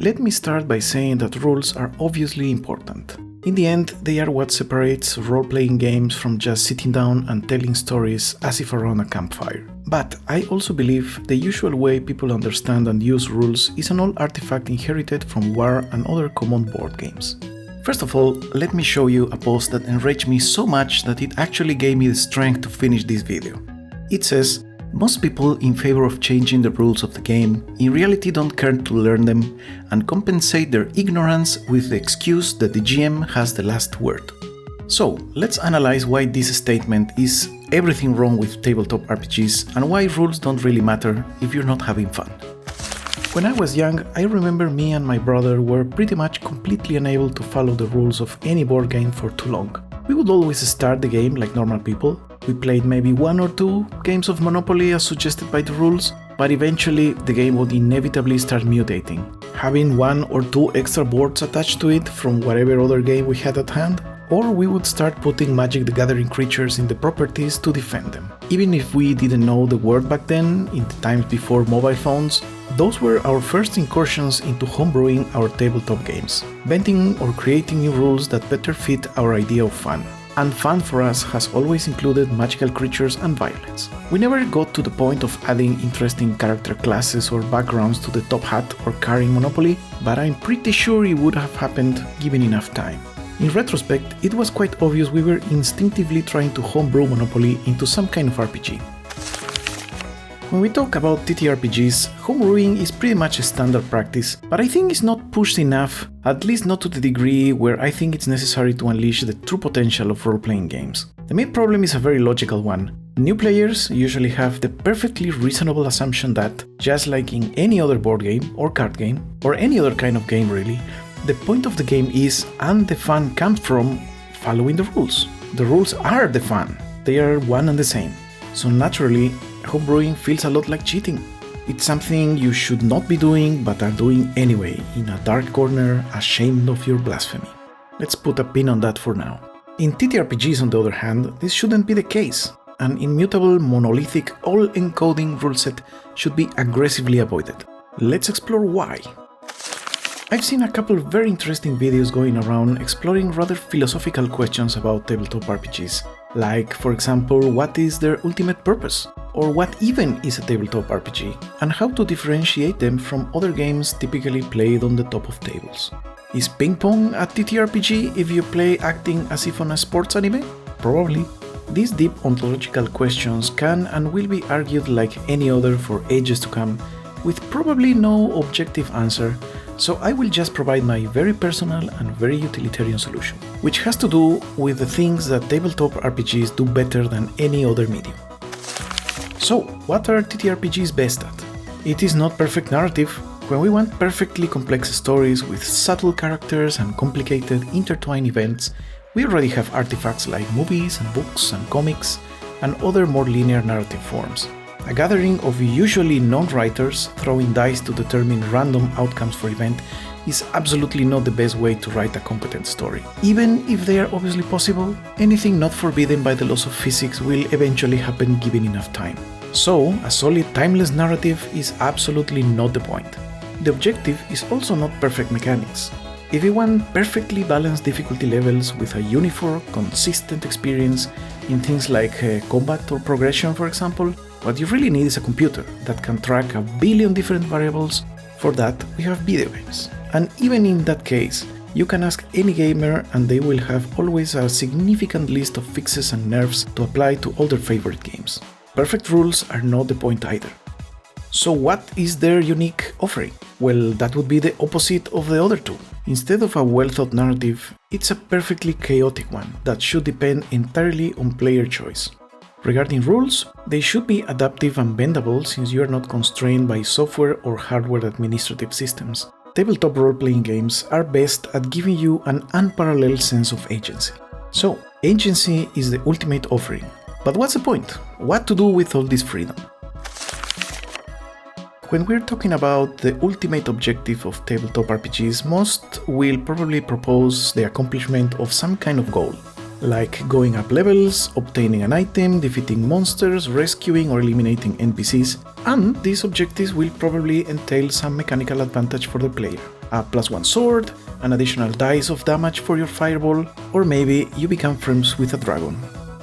Let me start by saying that rules are obviously important. In the end, they are what separates role-playing games from just sitting down and telling stories as if around a campfire. But I also believe the usual way people understand and use rules is an old artifact inherited from war and other common board games. First of all, let me show you a post that enraged me so much that it actually gave me the strength to finish this video. It says, "Most people in favor of changing the rules of the game in reality don't care to learn them and compensate their ignorance with the excuse that the GM has the last word." So, let's analyze why this statement is everything wrong with tabletop RPGs and why rules don't really matter if you're not having fun. When I was young, I remember me and my brother were pretty much completely unable to follow the rules of any board game for too long. We would always start the game like normal people. We played maybe 1 or 2 games of Monopoly as suggested by the rules, but eventually the game would inevitably start mutating, having 1 or 2 extra boards attached to it from whatever other game we had at hand, or we would start putting Magic the Gathering creatures in the properties to defend them. Even if we didn't know the word back then, in the times before mobile phones, those were our first incursions into homebrewing our tabletop games, bending or creating new rules that better fit our idea of fun. And fun for us has always included magical creatures and violence. We never got to the point of adding interesting character classes or backgrounds to the top hat or carrying Monopoly, but I'm pretty sure it would have happened given enough time. In retrospect, it was quite obvious we were instinctively trying to homebrew Monopoly into some kind of RPG. When we talk about TTRPGs, homebrewing is pretty much a standard practice, but I think it's not pushed enough, at least not to the degree where I think it's necessary to unleash the true potential of role-playing games. The main problem is a very logical one. New players usually have the perfectly reasonable assumption that, just like in any other board game or card game, or any other kind of game really, the point of the game is, and the fun comes from, following the rules. The rules are the fun. They are one and the same. So naturally, homebrewing feels a lot like cheating. It's something you should not be doing but are doing anyway, in a dark corner, ashamed of your blasphemy. Let's put a pin on that for now. In TTRPGs, on the other hand, this shouldn't be the case. An immutable, monolithic, all-encoding rule set should be aggressively avoided. Let's explore why. I've seen a couple of very interesting videos going around exploring rather philosophical questions about tabletop RPGs, like, for example, what is their ultimate purpose? Or what even is a tabletop RPG, and how to differentiate them from other games typically played on the top of tables. Is ping pong a TTRPG if you play acting as if on a sports anime? Probably. These deep ontological questions can and will be argued like any other for ages to come, with probably no objective answer, so I will just provide my very personal and very utilitarian solution, which has to do with the things that tabletop RPGs do better than any other medium. So, what are TTRPGs best at? It is not perfect narrative. When we want perfectly complex stories with subtle characters and complicated intertwined events, we already have artifacts like movies and books and comics and other more linear narrative forms. A gathering of usually non-writers throwing dice to determine random outcomes for event is absolutely not the best way to write a competent story. Even if they are obviously possible, anything not forbidden by the laws of physics will eventually happen given enough time. So, a solid timeless narrative is absolutely not the point. The objective is also not perfect mechanics. If you want perfectly balanced difficulty levels with a uniform, consistent experience in things like combat or progression, for example, what you really need is a computer that can track a billion different variables. For that, we have video games. And even in that case, you can ask any gamer and they will have always a significant list of fixes and nerfs to apply to all their favorite games. Perfect rules are not the point either. So what is their unique offering? Well, that would be the opposite of the other two. Instead of a well-thought narrative, it's a perfectly chaotic one that should depend entirely on player choice. Regarding rules, they should be adaptive and bendable since you are not constrained by software or hardware administrative systems. Tabletop role-playing games are best at giving you an unparalleled sense of agency. So, agency is the ultimate offering. But what's the point? What to do with all this freedom? When we're talking about the ultimate objective of tabletop RPGs, most will probably propose the accomplishment of some kind of goal. like going up levels, obtaining an item, defeating monsters, rescuing or eliminating NPCs, and these objectives will probably entail some mechanical advantage for the player. A +1 sword, an additional dice of damage for your fireball, or maybe you become friends with a dragon.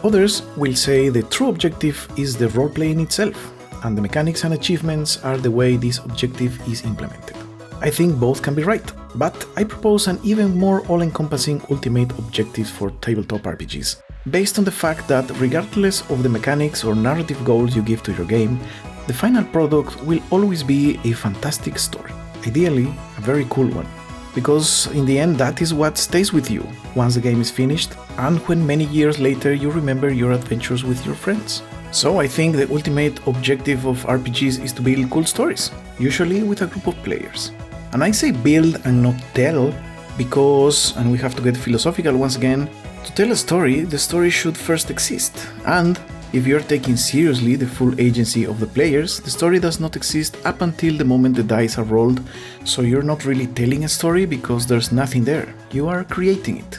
Others will say the true objective is the role-playing itself, and the mechanics and achievements are the way this objective is implemented. I think both can be right, but I propose an even more all-encompassing ultimate objective for tabletop RPGs, based on the fact that regardless of the mechanics or narrative goals you give to your game, the final product will always be a fantastic story, ideally a very cool one, because in the end that is what stays with you once the game is finished and when many years later you remember your adventures with your friends. So I think the ultimate objective of RPGs is to build cool stories, usually with a group of players. And I say build and not tell because, and we have to get philosophical once again, to tell a story, the story should first exist. And if you're taking seriously the full agency of the players, the story does not exist up until the moment the dice are rolled, so you're not really telling a story because there's nothing there, you are creating it.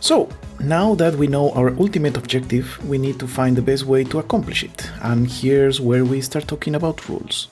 So, now that we know our ultimate objective, we need to find the best way to accomplish it, and here's where we start talking about rules.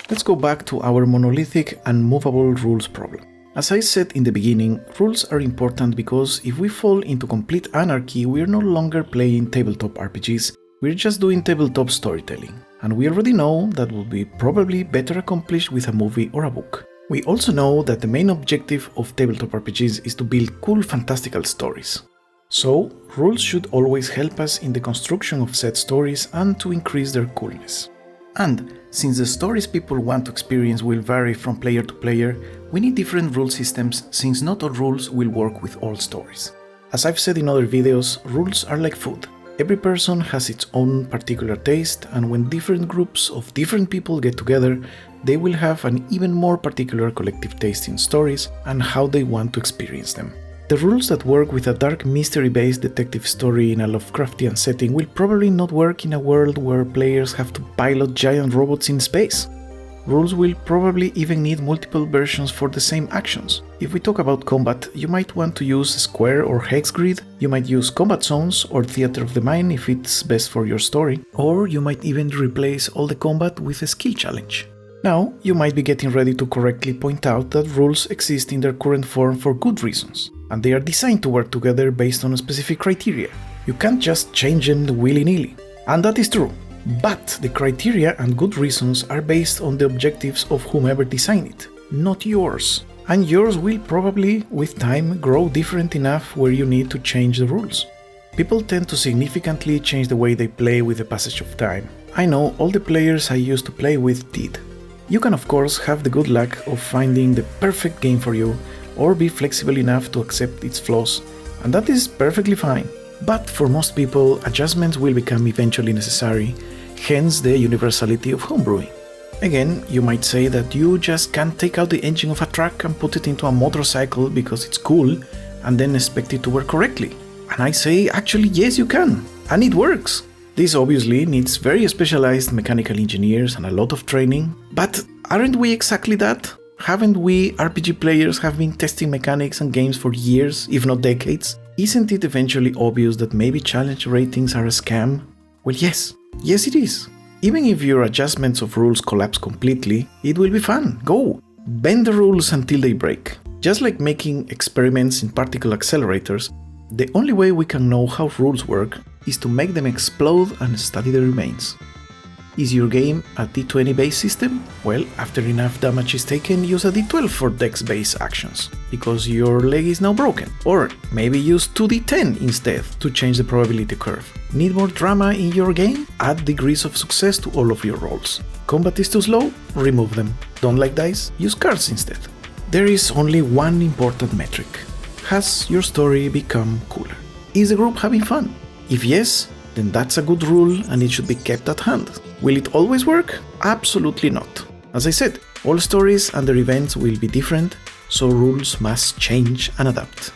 Let's go back to our monolithic and movable rules problem. As I said in the beginning, rules are important because if we fall into complete anarchy, we're no longer playing tabletop RPGs, we're just doing tabletop storytelling. And we already know that will be probably better accomplished with a movie or a book. We also know that the main objective of tabletop RPGs is to build cool fantastical stories. So, rules should always help us in the construction of said stories and to increase their coolness. And since the stories people want to experience will vary from player to player, we need different rule systems since not all rules will work with all stories. As I've said in other videos, rules are like food. Every person has its own particular taste, and when different groups of different people get together, they will have an even more particular collective taste in stories and how they want to experience them. The rules that work with a dark mystery-based detective story in a Lovecraftian setting will probably not work in a world where players have to pilot giant robots in space. Rules will probably even need multiple versions for the same actions. If we talk about combat, you might want to use square or hex grid, you might use combat zones or theater of the mind if it's best for your story, or you might even replace all the combat with a skill challenge. Now, you might be getting ready to correctly point out that rules exist in their current form for good reasons, and they are designed to work together based on a specific criteria. You can't just change them willy-nilly. And that is true. But the criteria and good reasons are based on the objectives of whomever designed it, not yours. And yours will probably, with time, grow different enough where you need to change the rules. People tend to significantly change the way they play with the passage of time. I know all the players I used to play with did. You can of course have the good luck of finding the perfect game for you, or be flexible enough to accept its flaws, and that is perfectly fine. But for most people, adjustments will become eventually necessary, hence the universality of homebrewing. Again, you might say that you just can't take out the engine of a truck and put it into a motorcycle because it's cool, and then expect it to work correctly. And I say, actually yes you can, and it works. This obviously needs very specialized mechanical engineers and a lot of training, but aren't we exactly that? Haven't we RPG players have been testing mechanics and games for years, if not decades? Isn't it eventually obvious that maybe challenge ratings are a scam? Well, yes it is. Even if your adjustments of rules collapse completely, it will be fun. Go! Bend the rules until they break. Just like making experiments in particle accelerators, the only way we can know how rules work is to make them explode and study the remains. Is your game a D20 based system? Well, after enough damage is taken, use a D12 for dex based actions, because your leg is now broken. Or maybe use 2D10 instead to change the probability curve. Need more drama in your game? Add degrees of success to all of your rolls. Combat is too slow? Remove them. Don't like dice? Use cards instead. There is only one important metric. Has your story become cooler? Is the group having fun? If yes, then that's a good rule and it should be kept at hand. Will it always work? Absolutely not. As I said, all stories and their events will be different, so rules must change and adapt.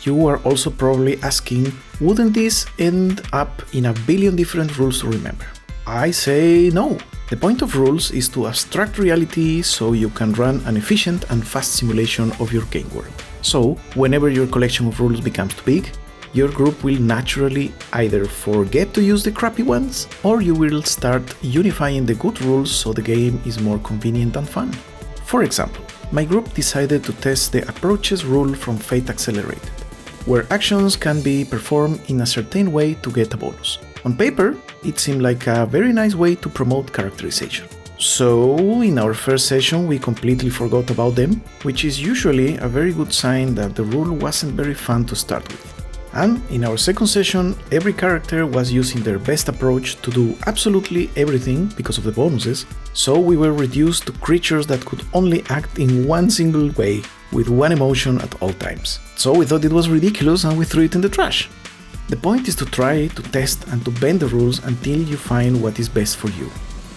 You are also probably asking, wouldn't this end up in a billion different rules to remember? I say no. The point of rules is to abstract reality so you can run an efficient and fast simulation of your game world. So, whenever your collection of rules becomes too big, your group will naturally either forget to use the crappy ones, or you will start unifying the good rules so the game is more convenient and fun. For example, my group decided to test the approaches rule from Fate Accelerated, where actions can be performed in a certain way to get a bonus. On paper, it seemed like a very nice way to promote characterization. So, in our first session we completely forgot about them, which is usually a very good sign that the rule wasn't very fun to start with. And in our second session, every character was using their best approach to do absolutely everything because of the bonuses, so we were reduced to creatures that could only act in one single way, with one emotion at all times. So we thought it was ridiculous and we threw it in the trash. The point is to try, to test and to bend the rules until you find what is best for you.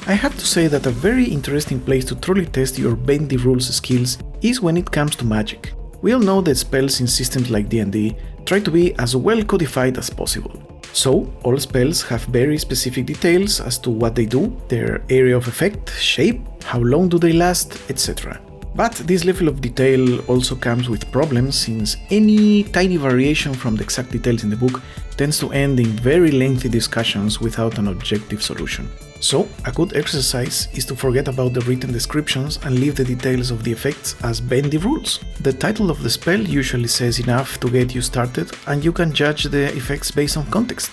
I have to say that a very interesting place to truly test your bendy rules skills is when it comes to magic. We all know that spells in systems like D&D try to be as well codified as possible. So, all spells have very specific details as to what they do, their area of effect, shape, how long do they last, etc. But this level of detail also comes with problems, since any tiny variation from the exact details in the book tends to end in very lengthy discussions without an objective solution. So, a good exercise is to forget about the written descriptions and leave the details of the effects as bendy rules. The title of the spell usually says enough to get you started, and you can judge the effects based on context.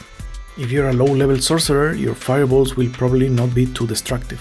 If you're a low-level sorcerer, your fireballs will probably not be too destructive.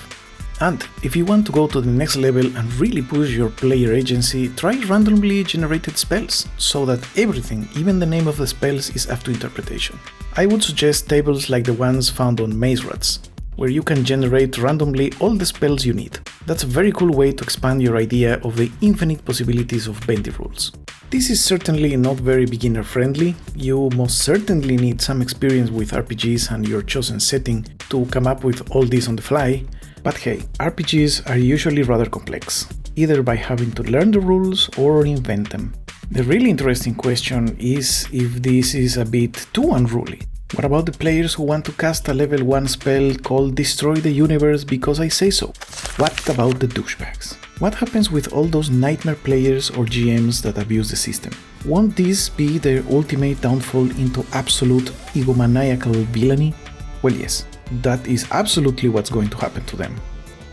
And if you want to go to the next level and really push your player agency, try randomly generated spells, so that everything, even the name of the spells, is up to interpretation. I would suggest tables like the ones found on Maze Rats, where you can generate randomly all the spells you need. That's a very cool way to expand your idea of the infinite possibilities of bendy rules. This is certainly not very beginner friendly. You most certainly need some experience with RPGs and your chosen setting to come up with all this on the fly. But hey, RPGs are usually rather complex, either by having to learn the rules or invent them. The really interesting question is if this is a bit too unruly. What about the players who want to cast a level 1 spell called Destroy the Universe because I say so? What about the douchebags? What happens with all those nightmare players or GMs that abuse the system? Won't this be their ultimate downfall into absolute egomaniacal villainy? Well, yes, that is absolutely what's going to happen to them.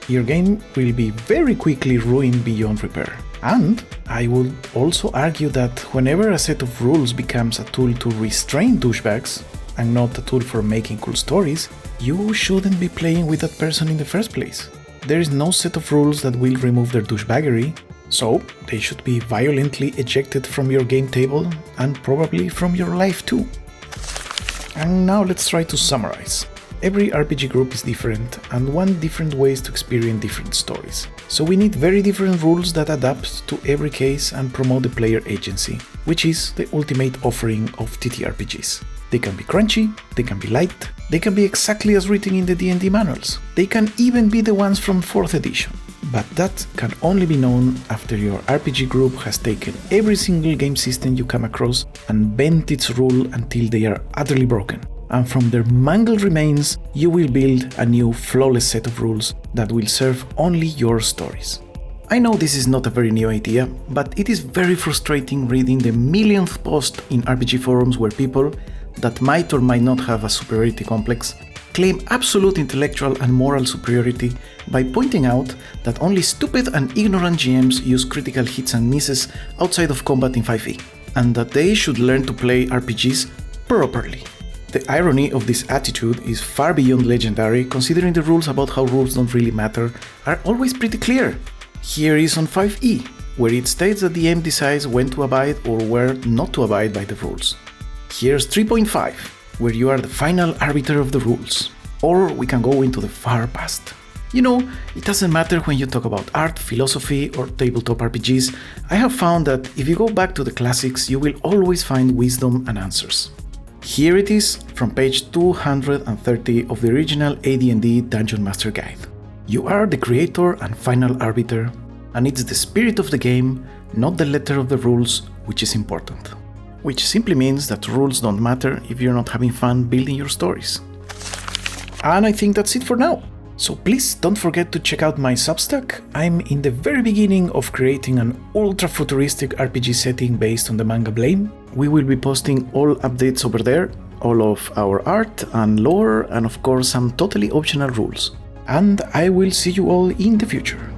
Your game will be very quickly ruined beyond repair. And I would also argue that whenever a set of rules becomes a tool to restrain douchebags, and not a tool for making cool stories, you shouldn't be playing with that person in the first place. There is no set of rules that will remove their douchebaggery, so they should be violently ejected from your game table and probably from your life too. And now let's try to summarize. Every RPG group is different and want different ways to experience different stories. So we need very different rules that adapt to every case and promote the player agency, which is the ultimate offering of TTRPGs. They can be crunchy, they can be light, they can be exactly as written in the D&D manuals. They can even be the ones from 4th edition. But that can only be known after your RPG group has taken every single game system you come across and bent its rule until they are utterly broken. And from their mangled remains, you will build a new flawless set of rules that will serve only your stories. I know this is not a very new idea, but it is very frustrating reading the millionth post in RPG forums where people that might or might not have a superiority complex claim absolute intellectual and moral superiority by pointing out that only stupid and ignorant GMs use critical hits and misses outside of combat in 5e, and that they should learn to play RPGs properly. The irony of this attitude is far beyond legendary, considering the rules about how rules don't really matter are always pretty clear. Here is on 5e, where it states that the DM decides when to abide or where not to abide by the rules. Here's 3.5, where you are the final arbiter of the rules. Or we can go into the far past. You know, it doesn't matter when you talk about art, philosophy, or tabletop RPGs. I have found that if you go back to the classics, you will always find wisdom and answers. Here it is from page 230 of the original AD&D Dungeon Master Guide. You are the creator and final arbiter, and it's the spirit of the game, not the letter of the rules, which is important. Which simply means that rules don't matter if you're not having fun building your stories. And I think that's it for now. So please don't forget to check out my Substack. I'm in the very beginning of creating an ultra-futuristic RPG setting based on the manga Blame. We will be posting all updates over there, all of our art and lore, and of course some totally optional rules. And I will see you all in the future.